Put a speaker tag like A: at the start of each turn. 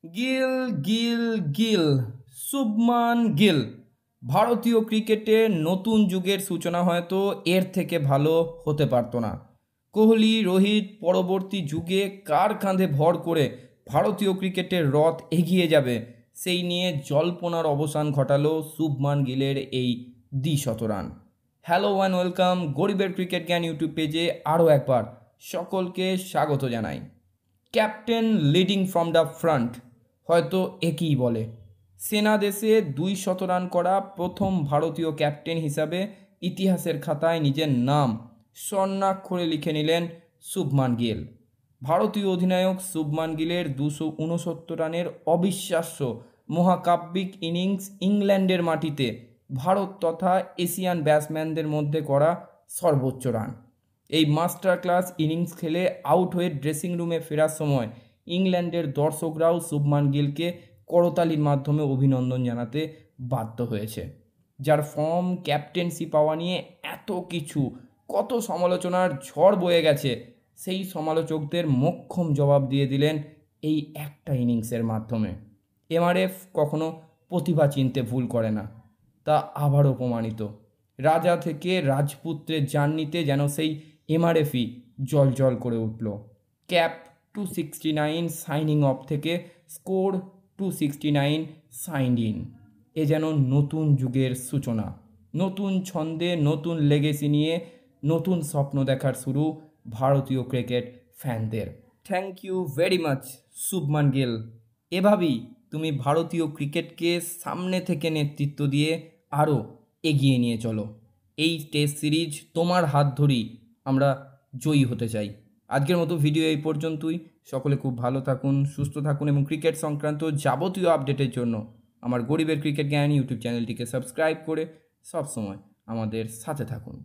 A: গিল গিল গিল শুভমান গিল ভারতীয় ক্রিকেটে নতুন যুগের সূচনা হয়তো এর থেকে ভালো হতে পারতো না। কোহলি রোহিত পরবর্তী যুগে কার কাঁধে ভর করে ভারতীয় ক্রিকেটের রথ এগিয়ে যাবে সেই নিয়ে জল্পনার অবসান ঘটালো শুভমান গিলের এই দ্বিশতরান। হ্যালো অ্যান্ড ওয়েলকাম গরিবের ক্রিকেট জ্ঞান ইউটিউব পেজে আরও একবার সকলকে স্বাগত জানাই। Captain leading from the front হয়তো একই বলে। সেনা দেশে 200 রান করা প্রথম ভারতীয় ক্যাপ্টেন হিসাবে ইতিহাসের খাতায় নিজের নাম স্বর্ণাক্ষরে লিখে নিলেন শুভমান গিল। ভারতীয় অধিনায়ক শুভমান গিলের 269 রানের অবিশ্বাস্য মহাকাব্যিক ইনিংস ইংল্যান্ডের মাটিতে ভারত তথা এশিয়ান ব্যাটসম্যানদের মধ্যে করা সর্বোচ্চ রান। এই মাস্টার ক্লাস ইনিংস খেলে আউট হয়ে ড্রেসিং রুমে ফেরার সময় ইংল্যান্ডের দর্শকরাও শুভমান গিলকে করতালির মাধ্যমে অভিনন্দন জানাতে বাধ্য হয়েছে। যার ফর্ম ক্যাপ্টেন্সি পাওয়া নিয়ে এত কিছু কত সমালোচনার ঝড় বয়ে গেছে, সেই সমালোচকদের মোক্ষম জবাব দিয়ে দিলেন এই একটা ইনিংসের মাধ্যমে। এমআরএফ কখনো প্রতিভা চিনতে ভুল করে না, তা আবারও প্রমাণিত। রাজা থেকে রাজপুত্রের জার্নিতে যেন সেই এমআরএফই জল জল করে উঠল। ক্যাপ 269 সাইনিং অফ থেকে স্কোর 269 সাইন্ড ইন। এ যেন নতুন যুগের সূচনা, নতুন ছন্দে নতুন লেগেসি নিয়ে নতুন স্বপ্ন দেখার শুরু ভারতীয় ক্রিকেট ফ্যানদের। Thank you very much Shubman Gill. এভাবেই তুমি ভারতীয় ক্রিকেটকে সামনে থেকে নেতৃত্ব দিয়ে আরও এগিয়ে নিয়ে চলো। এই টেস্ট সিরিজ তোমার হাত ধরেই আমরা জয়ী হতে চাই। আজকের মতো ভিডিও এই পর্যন্তই। সকলে খুব ভালো থাকুন, সুস্থ থাকুন এবং ক্রিকেট সংক্রান্ত যাবতীয় আপডেটের জন্য আমার গরিবের ক্রিকেট জ্ঞান ইউটিউব চ্যানেলটিকে সাবস্ক্রাইব করে সবসময় আমাদের সাথে থাকুন।